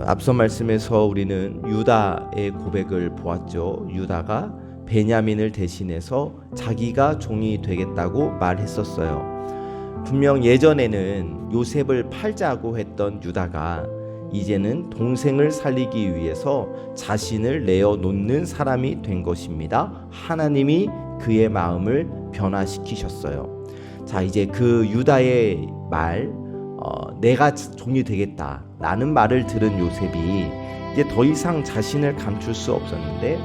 앞선 말씀에서 우리는 유다의 고백을 보았죠. 유다가 베냐민을 대신해서 자기가 종이 되겠다고 말했었어요. 분명 예전에는 요셉을 팔자고 했던 유다가 이제는 동생을 살리기 위해서 자신을 내어놓는 사람이 된 것입니다. 하나님이 그의 마음을 변화시키셨어요. 자, 이제 그 유다의 말, 내가 종이 되겠다 라는 말을 들은 요셉이 이제 더 이상 자신을 감출 수 없었는데,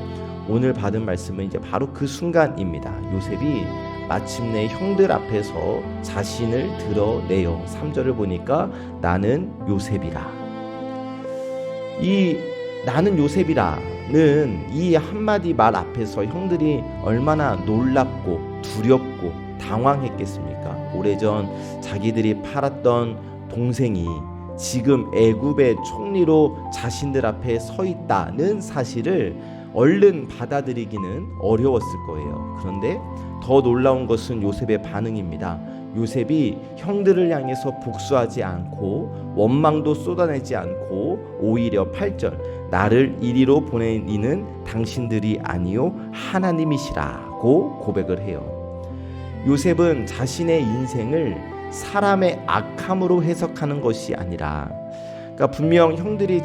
오늘 받은 말씀은 이제 바로 그 순간입니다. 요셉이 마침내 형들 앞에서 자신을 드러내요. 3절을 보니까 나는 요셉이라. 이 나는 요셉이라는 이 한마디 말 앞에서 형들이 얼마나 놀랍고 두렵고 당황했겠습니까? 오래전 자기들이 팔았던 동생이 지금 애굽의 총리로 자신들 앞에 서 있다는 사실을 얼른 받아들이기는 어려웠을 거예요. 그런데 더 놀라운 것은 요셉의 반응입니다. 요셉이 형들을 향해서 복수하지 않고 원망도 쏟아내지 않고 오히려 8절 나를 이리로 보낸 이는 당신들이 아니요 하나님이시라고 고백을 해요. 요셉은 자신의 인생을 사람의 악함으로 해석하는 것이 아니라, 그러니까 분명 형들이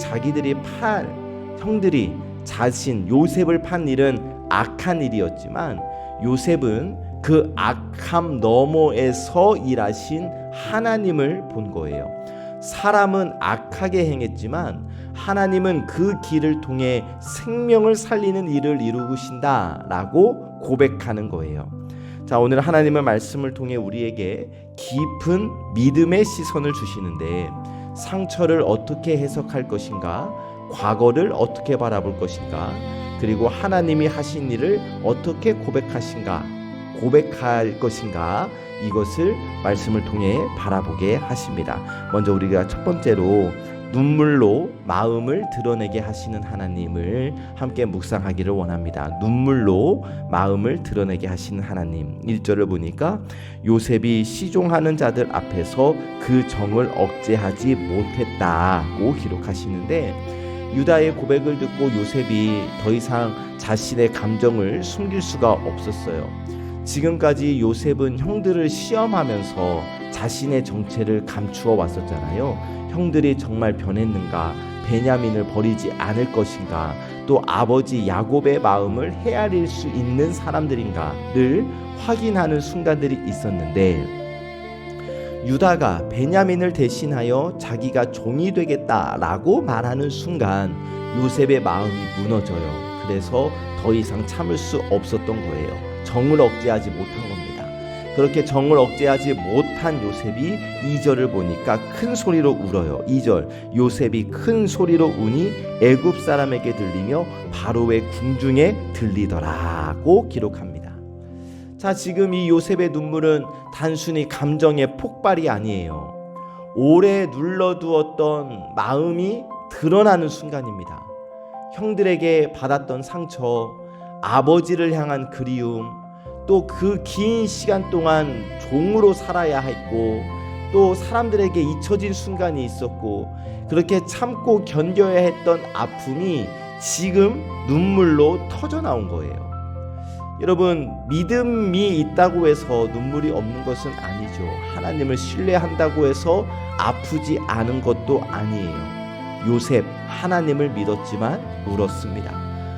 자신 요셉을 판 일은 악한 일이었지만, 요셉은 그 악함 너머에서 일하신 하나님을 본 거예요. 사람은 악하게 행했지만 하나님은 그 길을 통해 생명을 살리는 일을 이루신다라고 고백하는 거예요. 자, 오늘 하나님의 말씀을 통해 우리에게 깊은 믿음의 시선을 주시는데, 상처를 어떻게 해석할 것인가, 과거를 어떻게 바라볼 것인가, 그리고 하나님이 하신 일을 어떻게 고백할 것인가, 이것을 말씀을 통해 바라보게 하십니다. 먼저 우리가 첫 번째로 눈물로 마음을 드러내게 하시는 하나님을 함께 묵상하기를 원합니다. 눈물로 마음을 드러내게 하시는 하나님. 1절을 보니까 요셉이 시종하는 자들 앞에서 그 정을 억제하지 못했다고 기록하시는데, 유다의 고백을 듣고 요셉이 더 이상 자신의 감정을 숨길 수가 없었어요. 지금까지 요셉은 형들을 시험하면서 자신의 정체를 감추어 왔었잖아요. 형들이 정말 변했는가, 베냐민을 버리지 않을 것인가, 또 아버지 야곱의 마음을 헤아릴 수 있는 사람들인가를 확인하는 순간들이 있었는데, 유다가 베냐민을 대신하여 자기가 종이 되겠다라고 말하는 순간 요셉의 마음이 무너져요. 그래서 더 이상 참을 수 없었던 거예요. 정을 억제하지 못한 겁니다. 그렇게 정을 억제하지 못한 요셉이 2절을 보니까 큰 소리로 울어요. 2절 요셉이 큰 소리로 우니 애굽 사람에게 들리며 바로의 궁중에 들리더라고 기록합니다. 자, 지금 이 요셉의 눈물은 단순히 감정의 폭발이 아니에요. 오래 눌러두었던 마음이 드러나는 순간입니다. 형들에게 받았던 상처, 아버지를 향한 그리움, 또 그 긴 시간 동안 종으로 살아야 했고, 또 사람들에게 잊혀진 순간이 있었고, 그렇게 참고 견뎌야 했던 아픔이 지금 눈물로 터져 나온 거예요. 여러분, 믿음이 있다고 해서 눈물이 없는 것은 아니죠. 하나님을 신뢰한다고 해서 아프지 않은 것도 아니에요. 요셉, 하나님을 믿었지만 울었습니다.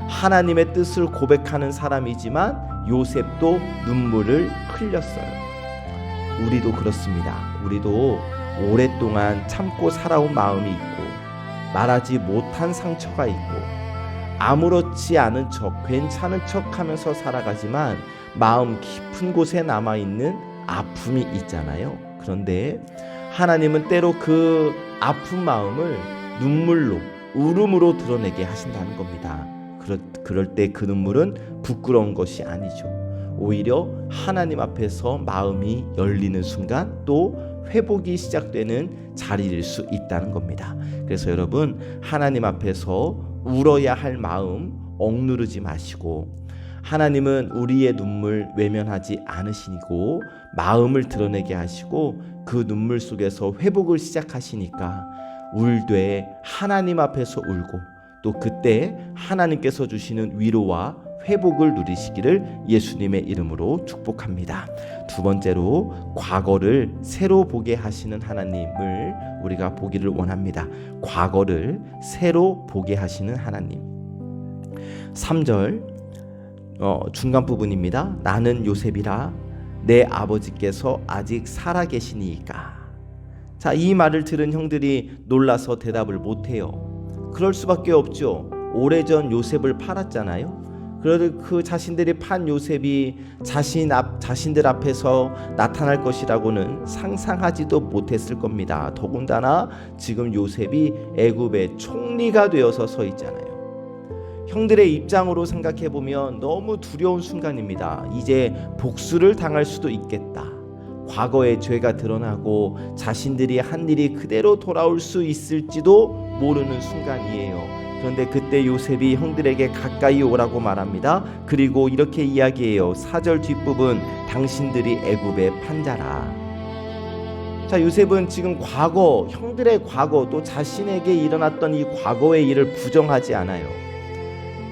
하나님의 뜻을 고백하는 사람이지만 요셉도 눈물을 흘렸어요. 우리도 그렇습니다. 우리도 오랫동안 참고 살아온 마음이 있고, 말하지 못한 상처가 있고, 아무렇지 않은 척, 괜찮은 척 하면서 살아가지만 마음 깊은 곳에 남아있는 아픔이 있잖아요. 그런데 하나님은 때로 그 아픈 마음을 눈물로, 울음으로 드러내게 하신다는 겁니다. 그럴 때 그 눈물은 부끄러운 것이 아니죠. 오히려 하나님 앞에서 마음이 열리는 순간 또 회복이 시작되는 자리일 수 있다는 겁니다. 그래서 여러분, 하나님 앞에서 울어야 할 마음 억누르지 마시고, 하나님은 우리의 눈물 외면하지 않으시고 마음을 드러내게 하시고 그 눈물 속에서 회복을 시작하시니까 울되 하나님 앞에서 울고 또 그때 하나님께서 주시는 위로와 회복을 누리시기를 예수님의 이름으로 축복합니다. 두 번째로 과거를 새로 보게 하시는 하나님을 우리가 보기를 원합니다. 과거를 새로 보게 하시는 하나님. 3절 중간 부분입니다. 나는 요셉이라 내 아버지께서 아직 살아 계시니이까. 자, 이 말을 들은 형들이 놀라서 대답을 못해요. 그럴 수밖에 없죠. 오래전 요셉을 팔았잖아요. 그래도 그 자신들이 판 요셉이 자신들 앞에서 나타날 것이라고는 상상하지도 못했을 겁니다. 더군다나 지금 요셉이 애굽의 총리가 되어서 서 있잖아요. 형들의 입장으로 생각해 보면 너무 두려운 순간입니다. 이제 복수를 당할 수도 있겠다. 과거의 죄가 드러나고 자신들이 한 일이 그대로 돌아올 수 있을지도 모르는 순간이에요. 그런데 그때 요셉이 형들에게 가까이 오라고 말합니다. 그리고 이렇게 이야기해요. 4절 뒷부분, 당신들이 애굽의 판자라. 자, 요셉은 지금 과거, 형들의 과거, 또 자신에게 일어났던 이 과거의 일을 부정하지 않아요.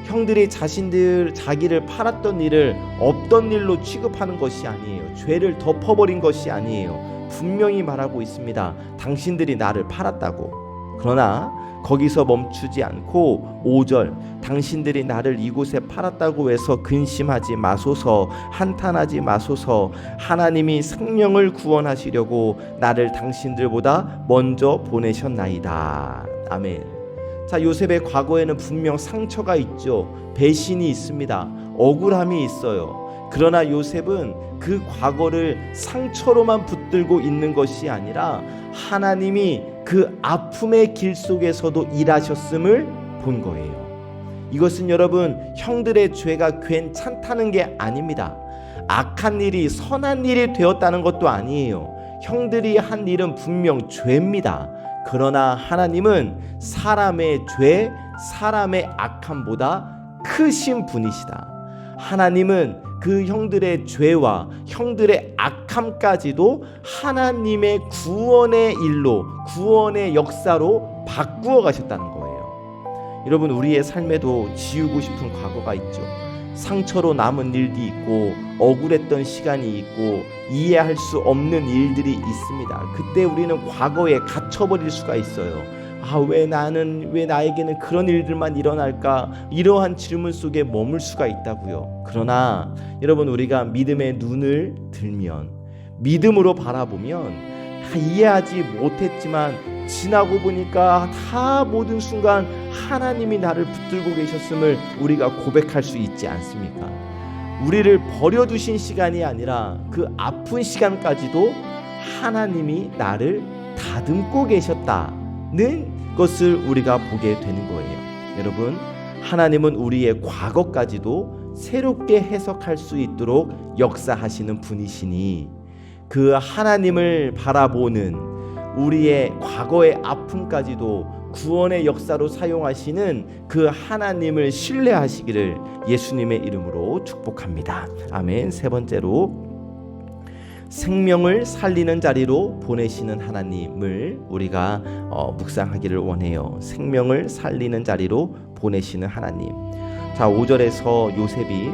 형들이 자기를 팔았던 일을 없던 일로 취급하는 것이 아니에요. 죄를 덮어버린 것이 아니에요. 분명히 말하고 있습니다. 당신들이 나를 팔았다고. 그러나 거기서 멈추지 않고 5절, 당신들이 나를 이곳에 팔았다고 해서 근심하지 마소서, 한탄하지 마소서. 하나님이 생명을 구원하시려고 나를 당신들보다 먼저 보내셨나이다. 아멘. 자, 요셉의 과거에는 분명 상처가 있죠. 배신이 있습니다. 억울함이 있어요. 그러나 요셉은 그 과거를 상처로만 붙들고 있는 것이 아니라 하나님이 그 아픔의 길 속에서도 일하셨음을 본 거예요. 이것은 여러분, 형들의 죄가 괜찮다는 게 아닙니다. 악한 일이 선한 일이 되었다는 것도 아니에요. 형들이 한 일은 분명 죄입니다. 그러나 하나님은 사람의 죄, 사람의 악함보다 크신 분이시다. 하나님은 그 형들의 죄와 형들의 악함까지도 하나님의 구원의 일로, 구원의 역사로 바꾸어 가셨다는 거예요. 여러분, 우리의 삶에도 지우고 싶은 과거가 있죠. 상처로 남은 일도 있고 억울했던 시간이 있고 이해할 수 없는 일들이 있습니다. 그때 우리는 과거에 갇혀버릴 수가 있어요. 왜 나에게는 그런 일들만 일어날까? 이러한 질문 속에 머물 수가 있다고요. 그러나 여러분, 우리가 믿음의 눈을 들면, 믿음으로 바라보면, 이해하지 못했지만 지나고 보니까 다 모든 순간 하나님이 나를 붙들고 계셨음을 우리가 고백할 수 있지 않습니까? 우리를 버려두신 시간이 아니라 그 아픈 시간까지도 하나님이 나를 다듬고 계셨다는 것을 우리가 보게 되는 거예요. 여러분, 하나님은 우리의 과거까지도 새롭게 해석할 수 있도록 역사하시는 분이시니 그 하나님을 바라보는 우리의 과거의 아픔까지도 구원의 역사로 사용하시는 그 하나님을 신뢰하시기를 예수님의 이름으로 축복합니다. 아멘. 세 번째로, 생명을 살리는 자리로 보내시는 하나님을 우리가 묵상하기를 원해요. 생명을 살리는 자리로 보내시는 하나님. 자, 5절에서 요셉이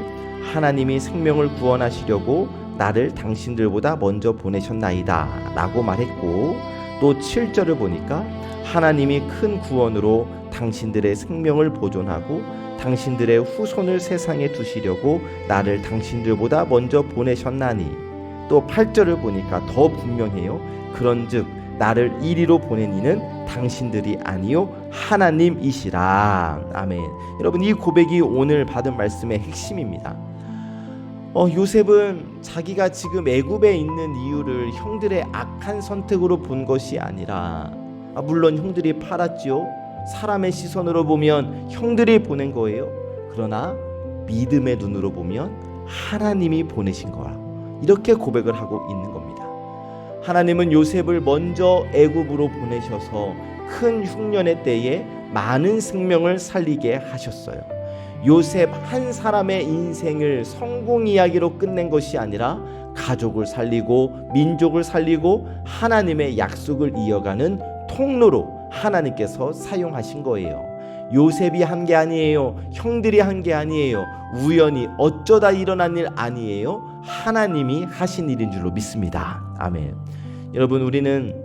하나님이 생명을 구원하시려고 나를 당신들보다 먼저 보내셨나이다 라고 말했고, 또 7절을 보니까 하나님이 큰 구원으로 당신들의 생명을 보존하고 당신들의 후손을 세상에 두시려고 나를 당신들보다 먼저 보내셨나니, 또 8절을 보니까 더 분명해요. 그런즉 나를 이리로 보낸 이는 당신들이 아니요 하나님이시라. 아멘. 여러분, 이 고백이 오늘 받은 말씀의 핵심입니다. 요셉은 자기가 지금 애굽에 있는 이유를 형들의 악한 선택으로 본 것이 아니라, 물론 형들이 팔았지요. 사람의 시선으로 보면 형들이 보낸 거예요. 그러나 믿음의 눈으로 보면 하나님이 보내신 거야. 이렇게 고백을 하고 있는 겁니다. 하나님은 요셉을 먼저 애굽으로 보내셔서 큰 흉년의 때에 많은 생명을 살리게 하셨어요. 요셉 한 사람의 인생을 성공 이야기로 끝낸 것이 아니라 가족을 살리고 민족을 살리고 하나님의 약속을 이어가는 통로로 하나님께서 사용하신 거예요. 요셉이 한 게 아니에요. 형들이 한 게 아니에요. 우연히 어쩌다 일어난 일 아니에요. 하나님이 하신 일인 줄로 믿습니다. 아멘. 여러분, 우리는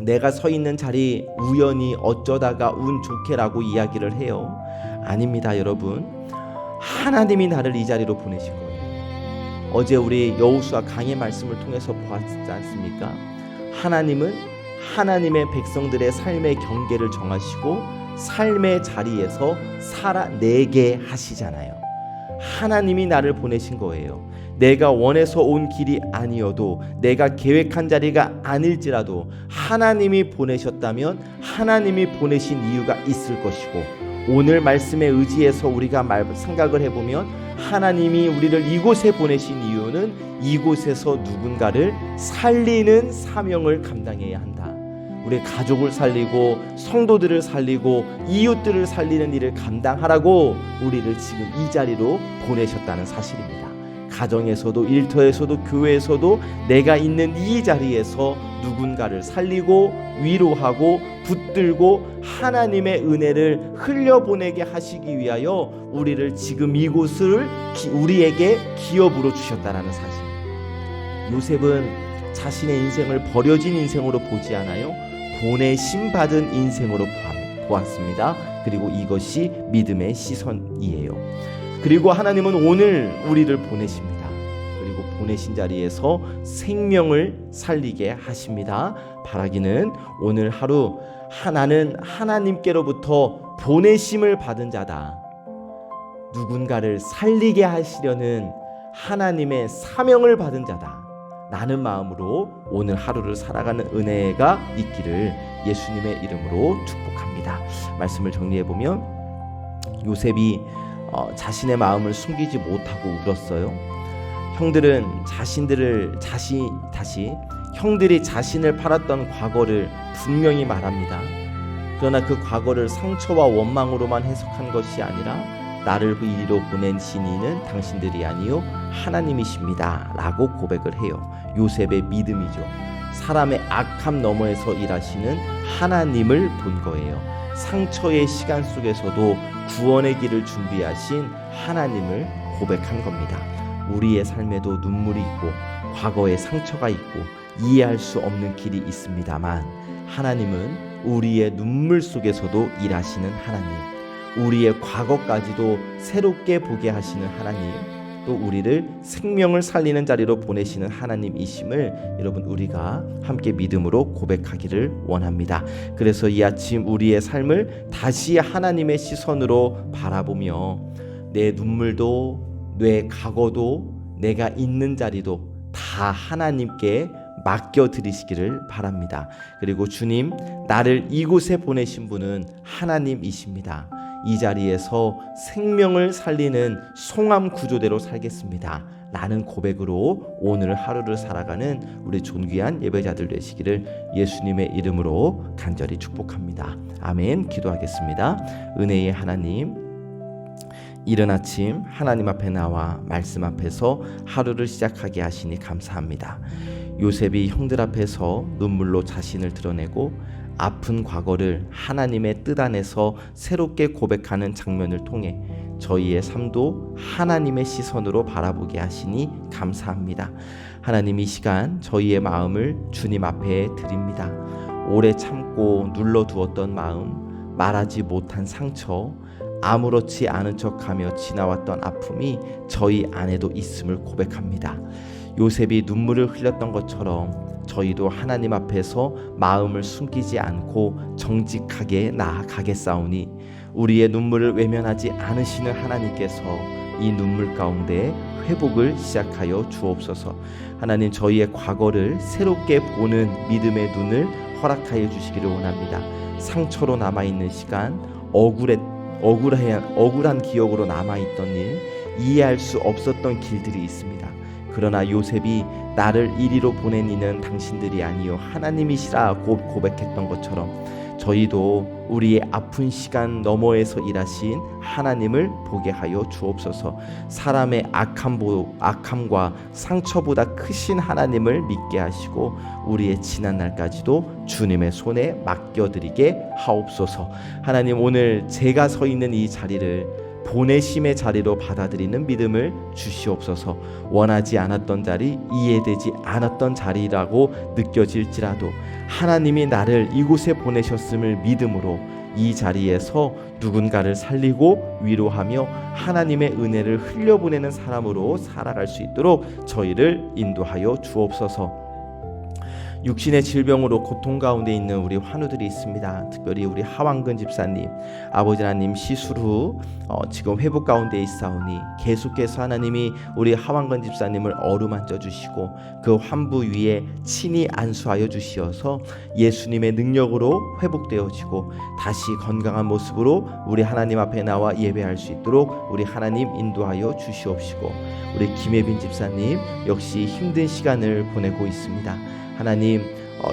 내가 서 있는 자리 우연히 어쩌다가 운 좋게라고 이야기를 해요. 아닙니다, 여러분. 하나님이 나를 이 자리로 보내신 거예요. 어제 우리 여호수아 강의 말씀을 통해서 보았지 않습니까? 하나님은 하나님의 백성들의 삶의 경계를 정하시고 삶의 자리에서 살아내게 하시잖아요. 하나님이 나를 보내신 거예요. 내가 원해서 온 길이 아니어도, 내가 계획한 자리가 아닐지라도 하나님이 보내셨다면 하나님이 보내신 이유가 있을 것이고, 오늘 말씀에 의지해서 우리가 생각을 해보면 하나님이 우리를 이곳에 보내신 이유는 이곳에서 누군가를 살리는 사명을 감당해야 한다. 우리 가족을 살리고 성도들을 살리고 이웃들을 살리는 일을 감당하라고 우리를 지금 이 자리로 보내셨다는 사실입니다. 가정에서도 일터에서도 교회에서도 내가 있는 이 자리에서 누군가를 살리고 위로하고 붙들고 하나님의 은혜를 흘려보내게 하시기 위하여 우리를 지금 이곳을 우리에게 기업으로 주셨다는 사실. 요셉은 자신의 인생을 버려진 인생으로 보지 않아요. 보내심 받은 인생으로 보았습니다. 그리고 이것이 믿음의 시선이에요. 그리고 하나님은 오늘 우리를 보내십니다. 그리고 보내신 자리에서 생명을 살리게 하십니다. 바라기는 오늘 하루 나는 하나님께로부터 보내심을 받은 자다. 누군가를 살리게 하시려는 하나님의 사명을 받은 자다. 라는 마음으로 오늘 하루를 살아가는 은혜가 있기를 예수님의 이름으로 축복합니다. 말씀을 정리해보면 요셉이 자신의 마음을 숨기지 못하고 울었어요. 형들은 형들이 자신을 팔았던 과거를 분명히 말합니다. 그러나 그 과거를 상처와 원망으로만 해석한 것이 아니라 나를 이리로 보내신 이는 당신들이 아니요 하나님이십니다 라고 고백을 해요. 요셉의 믿음이죠. 사람의 악함 너머에서 일하시는 하나님을 본 거예요. 상처의 시간 속에서도 구원의 길을 준비하신 하나님을 고백한 겁니다. 우리의 삶에도 눈물이 있고 과거에 상처가 있고 이해할 수 없는 길이 있습니다만, 하나님은 우리의 눈물 속에서도 일하시는 하나님, 우리의 과거까지도 새롭게 보게 하시는 하나님, 또 우리를 생명을 살리는 자리로 보내시는 하나님이심을 여러분 우리가 함께 믿음으로 고백하기를 원합니다. 그래서 이 아침 우리의 삶을 다시 하나님의 시선으로 바라보며 내 눈물도 내 과거도 내가 있는 자리도 다 하나님께 맡겨드리시기를 바랍니다. 그리고 주님, 나를 이곳에 보내신 분은 하나님이십니다. 이 자리에서 생명을 살리는 송암 구조대로 살겠습니다. 라는 고백으로 오늘 하루를 살아가는 우리 존귀한 예배자들 되시기를 예수님의 이름으로 간절히 축복합니다. 아멘. 기도하겠습니다. 은혜의 하나님, 이른 아침 하나님 앞에 나와 말씀 앞에서 하루를 시작하게 하시니 감사합니다. 요셉이 형들 앞에서 눈물로 자신을 드러내고 아픈 과거를 하나님의 뜻 안에서 새롭게 고백하는 장면을 통해 저희의 삶도 하나님의 시선으로 바라보게 하시니 감사합니다. 하나님, 이 시간 저희의 마음을 주님 앞에 드립니다. 오래 참고 눌러두었던 마음, 말하지 못한 상처, 아무렇지 않은 척하며 지나왔던 아픔이 저희 안에도 있음을 고백합니다. 요셉이 눈물을 흘렸던 것처럼 저희도 하나님 앞에서 마음을 숨기지 않고 정직하게 나아가겠사오니 우리의 눈물을 외면하지 않으시는 하나님께서 이 눈물 가운데 회복을 시작하여 주옵소서. 하나님, 저희의 과거를 새롭게 보는 믿음의 눈을 허락하여 주시기를 원합니다. 상처로 남아있는 시간, 억울한 기억으로 남아있던 일, 이해할 수 없었던 길들이 있습니다. 그러나 요셉이 나를 이리로 보낸 이는 당신들이 아니요 하나님이시라 고백했던 것처럼 저희도 우리의 아픈 시간 너머에서 일하신 하나님을 보게 하여 주옵소서. 사람의 악함과 상처보다 크신 하나님을 믿게 하시고 우리의 지난 날까지도 주님의 손에 맡겨드리게 하옵소서. 하나님, 오늘 제가 서 있는 이 자리를 보내심의 자리로 받아들이는 믿음을 주시옵소서. 원하지 않았던 자리, 이해되지 않았던 자리라고 느껴질지라도 하나님이 나를 이곳에 보내셨음을 믿음으로 이 자리에서 누군가를 살리고 위로하며 하나님의 은혜를 흘려보내는 사람으로 살아갈 수 있도록 저희를 인도하여 주옵소서. 육신의 질병으로 고통 가운데 있는 우리 환우들이 있습니다. 특별히 우리 하왕근 집사님, 아버지 하나님 시술 후 지금 회복 가운데 있사오니 계속해서 하나님이 우리 하왕근 집사님을 어루만져 주시고 그 환부 위에 친히 안수하여 주시어서 예수님의 능력으로 회복되어지고 다시 건강한 모습으로 우리 하나님 앞에 나와 예배할 수 있도록 우리 하나님 인도하여 주시옵시고, 우리 김혜빈 집사님 역시 힘든 시간을 보내고 있습니다. 하나님,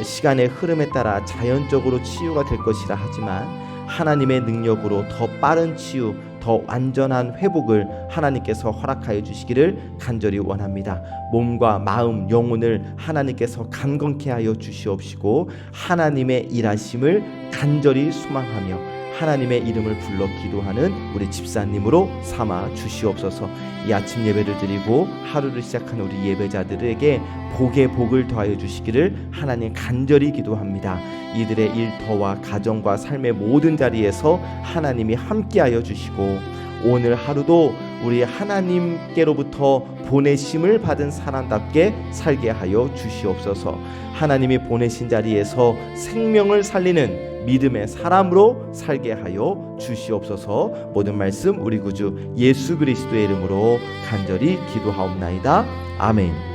시간의 흐름에 따라 자연적으로 치유가 될 것이라 하지만 하나님의 능력으로 더 빠른 치유, 더 완전한 회복을 하나님께서 허락하여 주시기를 간절히 원합니다. 몸과 마음, 영혼을 하나님께서 강건케 하여 주시옵시고 하나님의 일하심을 간절히 소망하며 하나님의 이름을 불러 기도하는 우리 집사님으로 삼아 주시옵소서. 이 아침 예배를 드리고 하루를 시작한 우리 예배자들에게 복에 복을 더하여 주시기를 하나님 간절히 기도합니다. 이들의 일터와 가정과 삶의 모든 자리에서 하나님이 함께하여 주시고 오늘 하루도 우리 하나님께로부터 보내심을 받은 사람답게 살게 하여 주시옵소서. 하나님이 보내신 자리에서 생명을 살리는 믿음의 사람으로 살게 하여 주시옵소서. 모든 말씀 우리 구주 예수 그리스도의 이름으로 간절히 기도하옵나이다. 아멘.